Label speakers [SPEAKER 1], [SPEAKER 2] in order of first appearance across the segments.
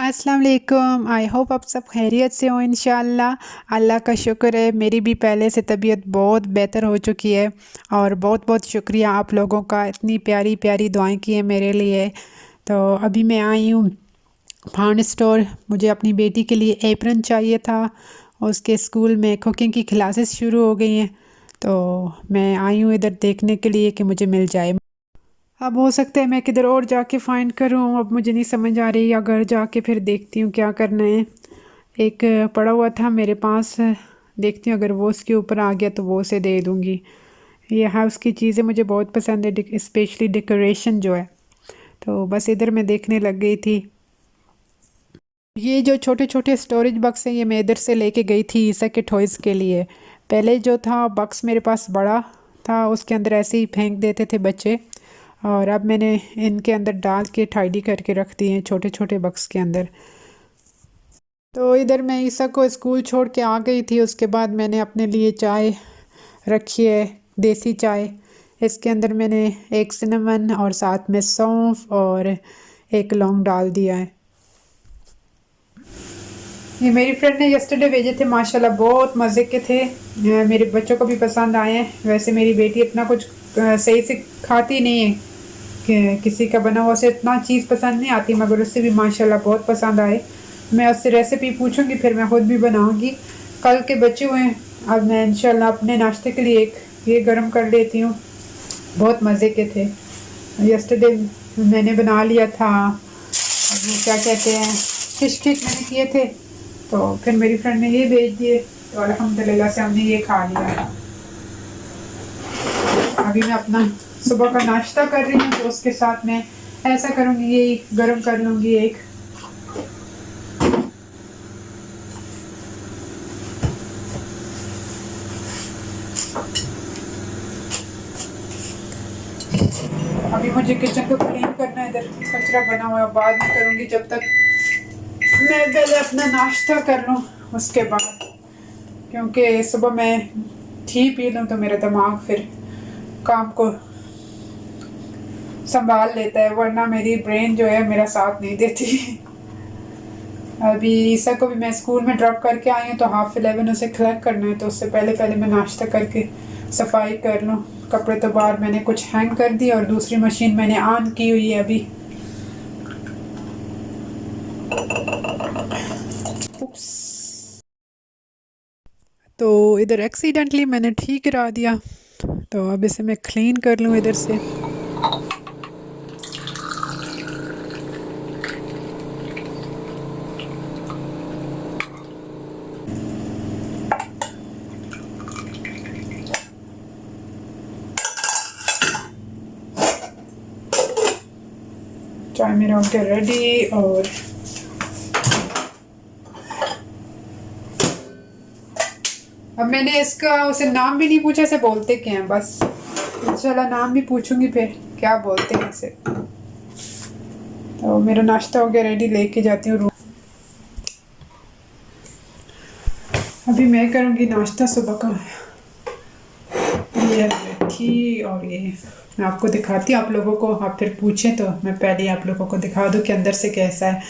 [SPEAKER 1] अस्सलाम वालेकुम। I hope आप सब खैरियत से हो इंशाअल्लाह। अल्लाह का शुक्र है, मेरी भी पहले से तबीयत बहुत बेहतर हो चुकी है। और बहुत बहुत शुक्रिया आप लोगों का, इतनी प्यारी प्यारी दुआएं की हैं मेरे लिए। तो अभी मैं आई हूँ फाउंड स्टोर। मुझे अपनी बेटी के लिए एप्रन चाहिए था। उसके स्कूल में कुकिंग की क्लासेस शुरू हो गई हैं, तो मैं आई हूँ इधर देखने के लिए कि मुझे मिल जाए। अब हो सकता है मैं किधर और जाके फाइंड करूं, अब मुझे नहीं समझ आ रही, या घर जाके फिर देखती हूँ क्या करना है। एक पड़ा हुआ था मेरे पास, देखती हूँ अगर वो उसके ऊपर आ गया तो वो उसे दे दूँगी। ये हाउस की चीज़ें मुझे बहुत पसंद है, स्पेशली डेकोरेशन जो है। तो बस इधर मैं देखने लग गई थी। ये जो छोटे छोटे स्टोरेज बक्स हैं, ये मैं इधर से लेके गई थी ईसा के टॉयज़ के लिए। पहले जो था बक्स मेरे पास बड़ा था, उसके अंदर ऐसे ही फेंक देते थे बच्चे, और अब मैंने इनके अंदर डाल के टाइडी करके रख दिए हैं छोटे छोटे बक्स के अंदर। तो इधर मैं ईसा को स्कूल छोड़ के आ गई थी, उसके बाद मैंने अपने लिए चाय रखी है, देसी चाय। इसके अंदर मैंने एक सिनेमन और साथ में सौंफ और एक लौंग डाल दिया है। ये मेरी फ्रेंड ने यस्टरडे भेजे थे, माशाल्लाह बहुत मज़े के थे। मेरे बच्चों को भी पसंद आए हैं। वैसे मेरी बेटी इतना कुछ सही से खाती नहीं है, कि किसी का बना हुआ उसे इतना चीज़ पसंद नहीं आती, मगर उससे भी माशाल्लाह बहुत पसंद आए। मैं उससे रेसिपी पूछूंगी, फिर मैं खुद भी बनाऊंगी। कल के बचे हुए हैं, अब मैं इंशाल्लाह अपने नाश्ते के लिए एक ये गर्म कर लेती हूँ। बहुत मज़े के थे। यस्टरडे मैंने बना लिया था, वो क्या कहते हैं, फिश केक मैंने किए थे, तो फिर मेरी फ्रेंड ने ये भेज दिए, तो अल्हम्दुलिल्लाह से हमने ये खा लिया। अभी मैं अपना सुबह का नाश्ता कर रही हूँ, तो उसके साथ मैं ऐसा करूँगी, ये गरम कर लूँगी एक। अभी मुझे किचन को क्लीन करना है, इधर कचरा बना हुआ है, बाद में करूँगी, जब तक मैं पहले अपना नाश्ता कर लूँ उसके बाद। क्योंकि सुबह मैं टी पी लूँ तो मेरा दिमाग फिर काम को संभाल लेता है, वरना मेरी ब्रेन जो है मेरा साथ नहीं देती। अभी ईसा को भी मैं स्कूल में ड्रॉप करके आई हूँ, तो 11:30 उसे कलेक्ट करना है, तो उससे पहले पहले मैं नाश्ता करके सफाई कर लूँ। कपड़े तो बाहर मैंने कुछ हैंग कर दिए, और दूसरी मशीन मैंने ऑन की हुई है अभी। तो इधर एक्सीडेंटली मैंने ठीक करा दिया, तो अब इसे मैं क्लीन कर लूँ इधर से। चाय मेरा हो गया रेडी। और अब मैंने इसका उसे नाम भी नहीं पूछा, इसे बोलते क्या हैं, बस इंशाल्लाह नाम भी पूछूंगी फिर क्या बोलते हैं इसे। तो मेरा नाश्ता हो गया रेडी, लेके जाती हूँ रूम। अभी मैं करूँगी नाश्ता सुबह का। ये थी, और ये मैं आपको दिखाती हूँ, आप लोगों को, आप फिर पूछें तो मैं पहले आप लोगों को दिखा दूँ कि अंदर से कैसा है।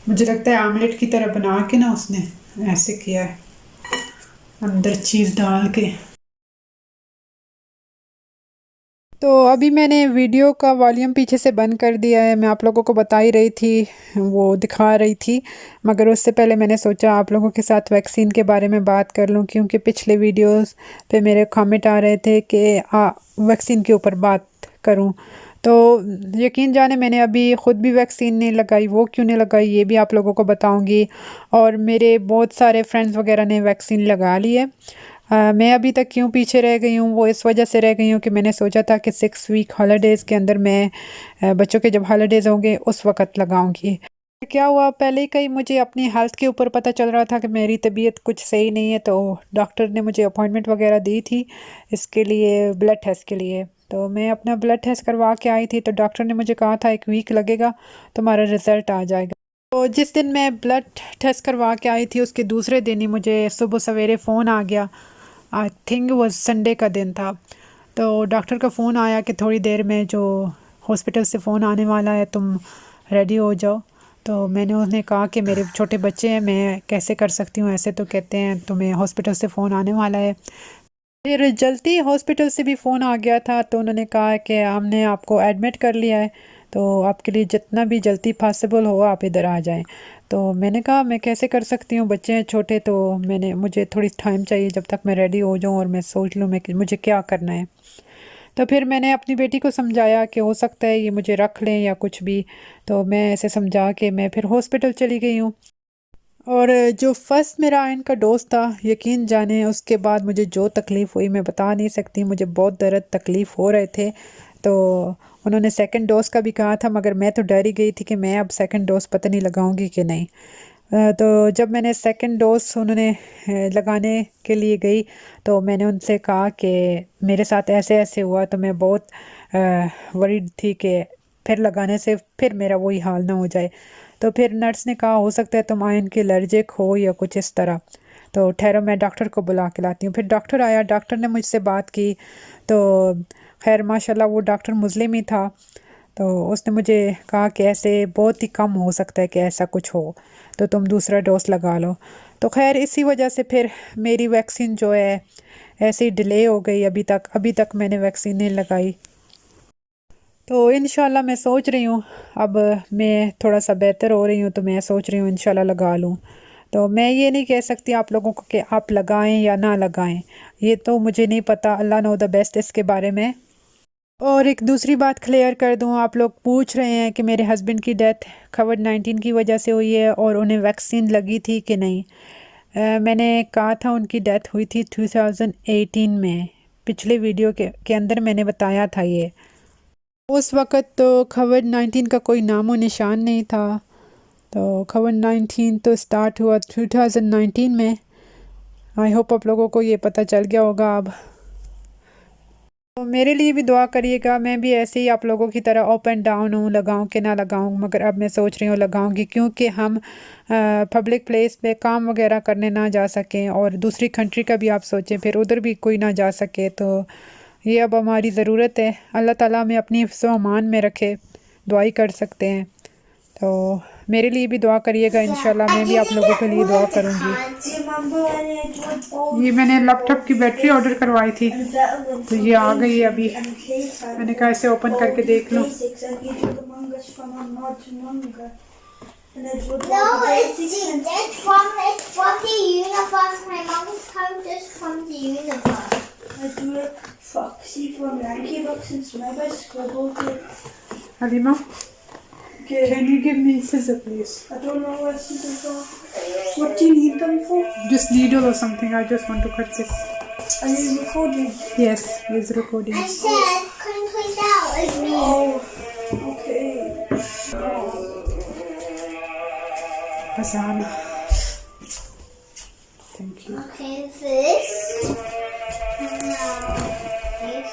[SPEAKER 1] मुझे लगता है आमलेट की तरह बना के ना उसने ऐसे किया है, अंदर चीज़ डाल के। तो अभी मैंने वीडियो का वॉल्यूम पीछे से बंद कर दिया है, मैं आप लोगों को बता ही रही थी, वो दिखा रही थी, मगर उससे पहले मैंने सोचा आप लोगों के साथ वैक्सीन के बारे में बात कर लूं, क्योंकि पिछले वीडियोस पे मेरे कमेंट आ रहे थे कि वैक्सीन के ऊपर बात करूं। तो यकीन जाने मैंने अभी ख़ुद भी वैक्सीन नहीं लगाई, वो क्यों नहीं लगाई ये भी आप लोगों को बताऊंगी। और मेरे बहुत सारे फ्रेंड्स वगैरह ने वैक्सीन लगा ली है। मैं अभी तक क्यों पीछे रह गई हूँ, वो इस वजह से रह गई हूँ कि मैंने सोचा था कि 6 वीक हॉलीडेज़ के अंदर मैं बच्चों के जब हॉलीडेज़ होंगे उस वक़्त लगाऊंगी। क्या हुआ, पहले ही कहीं मुझे अपनी हेल्थ के ऊपर पता चल रहा था कि मेरी तबीयत कुछ सही नहीं है, तो डॉक्टर ने मुझे अपॉइंटमेंट वगैरह दी थी इसके लिए, ब्लड टेस्ट के लिए। तो मैं अपना ब्लड टेस्ट करवा के आई थी, तो डॉक्टर ने मुझे कहा था 1 वीक लगेगा, तुम्हारा रिज़ल्ट आ जाएगा। तो जिस दिन मैं ब्लड टेस्ट करवा के आई थी, उसके दूसरे दिन ही मुझे सुबह सवेरे फ़ोन आ गया। आई थिंक वो संडे का दिन था। तो डॉक्टर का फ़ोन आया कि थोड़ी देर में जो हॉस्पिटल से फ़ोन आने वाला है, तुम रेडी हो जाओ। तो मैंने उन्हें कहा कि मेरे छोटे बच्चे हैं, मैं कैसे कर सकती हूँ ऐसे। तो कहते हैं तुम्हें हॉस्पिटल से फ़ोन आने वाला है। फिर जल्दी हॉस्पिटल से भी फ़ोन आ गया था, तो उन्होंने कहा कि हमने आपको एडमिट कर लिया है, तो आपके लिए जितना भी जल्दी पॉसिबल हो आप इधर आ जाएं। तो मैंने कहा मैं कैसे कर सकती हूँ, बच्चे हैं छोटे, तो मुझे थोड़ी टाइम चाहिए जब तक मैं रेडी हो जाऊँ और मैं सोच लूँ मैं कि मुझे क्या करना है। तो फिर मैंने अपनी बेटी को समझाया कि हो सकता है ये मुझे रख लें या कुछ भी। तो मैं ऐसे समझा के मैं फिर हॉस्पिटल चली गई हूँ। और जो फर्स्ट मेरा आयन का डोज था, यकीन जाने उसके बाद मुझे जो तकलीफ़ हुई मैं बता नहीं सकती। मुझे बहुत दर्द तकलीफ़ हो रहे थे। तो उन्होंने सेकंड डोज़ का भी कहा था, मगर मैं तो डर ही गई थी कि मैं अब सेकंड डोज़ पता नहीं लगाऊंगी कि नहीं। तो जब मैंने सेकंड डोज़ उन्होंने लगाने के लिए गई, तो मैंने उनसे कहा कि मेरे साथ ऐसे ऐसे हुआ। तो मैं बहुत वरीड थी कि फिर लगाने से फिर मेरा वही हाल ना हो जाए। तो फिर नर्स ने कहा हो सकता है तुम आयरन की एलर्जिक हो या कुछ इस तरह। तो ठहरो मैं डॉक्टर को बुला के लाती हूँ। फिर डॉक्टर आया, डॉक्टर ने मुझसे बात की। तो खैर माशाल्लाह वो डॉक्टर मुस्लिम ही था। तो उसने मुझे कहा कि ऐसे बहुत ही कम हो सकता है कि ऐसा कुछ हो, तो तुम दूसरा डोज लगा लो। तो खैर इसी वजह से फिर मेरी वैक्सीन जो है ऐसे ही डिले हो गई। अभी तक मैंने वैक्सीन नहीं लगाई। तो इंशाल्लाह मैं सोच रही हूँ, अब मैं थोड़ा सा बेहतर हो रही हूँ, तो मैं सोच रही हूँ इंशाल्लाह लगा लूँ। तो मैं ये नहीं कह सकती आप लोगों को कि आप लगाएं या ना लगाएं, ये तो मुझे नहीं पता, अल्लाह नो द बेस्ट इसके बारे में। और एक दूसरी बात क्लियर कर दूं, आप लोग पूछ रहे हैं कि मेरे हस्बैंड की डेथ कोविड-19 की वजह से हुई है और उन्हें वैक्सीन लगी थी कि नहीं। मैंने कहा था उनकी डेथ हुई थी 2018 में, पिछले वीडियो के अंदर मैंने बताया था ये। उस वक़्त तो कोविड-19 का कोई नामो निशान नहीं था। तो कोविड-19 तो स्टार्ट हुआ 2019 में। आई होप आप लोगों को ये पता चल गया होगा अब। तो मेरे लिए भी दुआ करिएगा, मैं भी ऐसे ही आप लोगों की तरह अप एंड डाउन हूँ, लगाऊँ कि ना लगाऊँ। मगर अब मैं सोच रही हूँ लगाऊँगी, क्योंकि हम पब्लिक प्लेस पे काम वगैरह करने ना जा सकें, और दूसरी कंट्री का भी आप सोचें फिर उधर भी कोई ना जा सके। तो ये अब हमारी ज़रूरत है। अल्लाह ताला हमें अपनी हिफ्ज़ व अमान में रखे, दुआई कर सकते हैं। तो मेरे लिए भी दुआ करिएगा, इंशाल्लाह मैं भी आप लोगों के लिए दुआ करूँगी। ये मैंने लैपटॉप की बैटरी ऑर्डर करवाई थी, तो ये आ गई है अभी। मैंने कहा इसे ओपन करके देख लूँ।
[SPEAKER 2] No, it's from the universe. My mom is come just from the universe.
[SPEAKER 3] I do it Foxy from Yankee Books and Sniper scribbled it.
[SPEAKER 1] Halima,
[SPEAKER 3] Okay.
[SPEAKER 1] can you give me scissor please?
[SPEAKER 3] I don't know what scissors are. What do you need them for?
[SPEAKER 1] Just needle or something, I just want to cut this.
[SPEAKER 3] Are you recording?
[SPEAKER 1] Yes, it's recording.
[SPEAKER 2] I said, couldn't play that with me.
[SPEAKER 3] Oh, okay.
[SPEAKER 1] Azana. Thank you.
[SPEAKER 2] Okay, this. Now, this.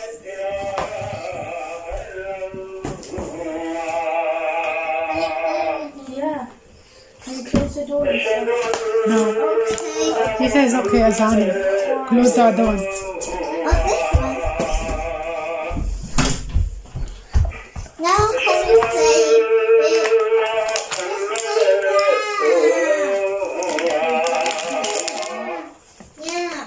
[SPEAKER 3] Yeah. Can you close the door?
[SPEAKER 1] No,
[SPEAKER 2] Okay.
[SPEAKER 1] he says okay, Azana. Close the other one.
[SPEAKER 2] Oh, this one. Now can you play with? Yeah.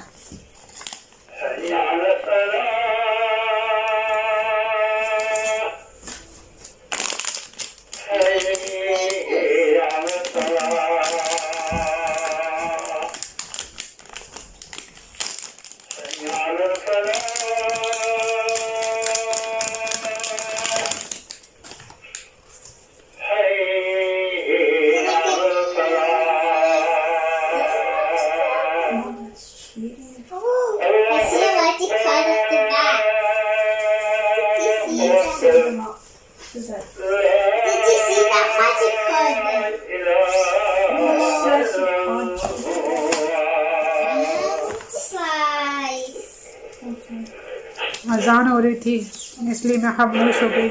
[SPEAKER 2] Oh, I see a magic card at the back. Did you see
[SPEAKER 3] Set
[SPEAKER 2] that?
[SPEAKER 3] them up. Is that?
[SPEAKER 2] Did you see that magic card there?
[SPEAKER 3] Yes, you can't.
[SPEAKER 2] Size.
[SPEAKER 3] Okay.
[SPEAKER 1] अजान हो रही थी इसलिए मैं खामोश हो गई।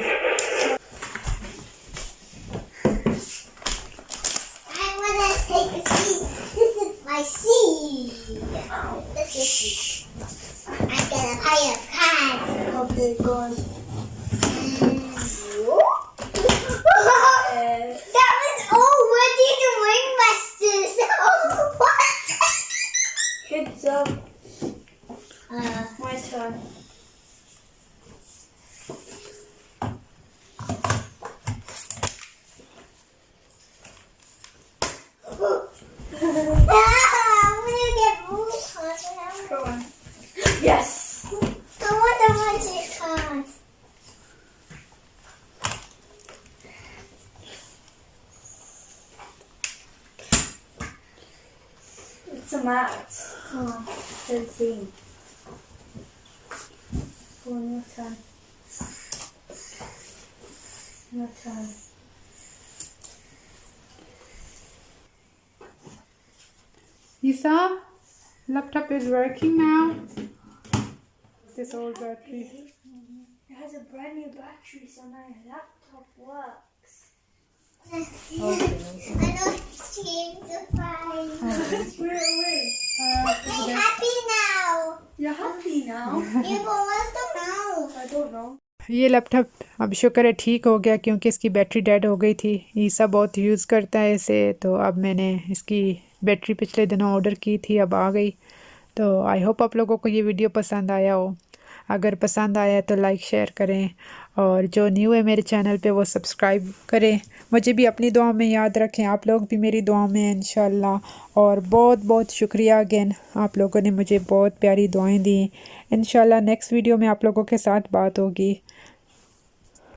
[SPEAKER 2] I want to take a seat. This is my seat. This is I got a pile of cards.
[SPEAKER 3] Okay, go on.
[SPEAKER 2] That was I'm gonna get blue cards.
[SPEAKER 3] Go on. Yes.
[SPEAKER 2] I want the magic card.
[SPEAKER 3] It's a mat. Oh, 13. One more time. One more time.
[SPEAKER 1] Isa, laptop is working now. This old battery.
[SPEAKER 3] It has a brand new battery, so my laptop works.
[SPEAKER 2] I know change the price.
[SPEAKER 3] Throw it away.
[SPEAKER 2] I'm happy now.
[SPEAKER 3] You're happy now?
[SPEAKER 2] You but what the now?
[SPEAKER 3] I don't know.
[SPEAKER 1] ये laptop अब शुक्र है ठीक हो गया क्योंकि इसकी battery dead हो गई थी। ईसा बहुत यूज़ करता है इसे, तो अब मैंने इसकी बैटरी पिछले दिनों ऑर्डर की थी, अब आ गई। तो आई होप आप लोगों को ये वीडियो पसंद आया हो। अगर पसंद आया तो लाइक शेयर करें, और जो न्यू है मेरे चैनल पे वो सब्सक्राइब करें। मुझे भी अपनी दुआ में याद रखें, आप लोग भी मेरी दुआ में हैं इंशाल्लाह। और बहुत बहुत शुक्रिया अगेन, आप लोगों ने मुझे बहुत प्यारी दुआएं दी। इंशाल्लाह नेक्स्ट वीडियो में आप लोगों के साथ बात होगी।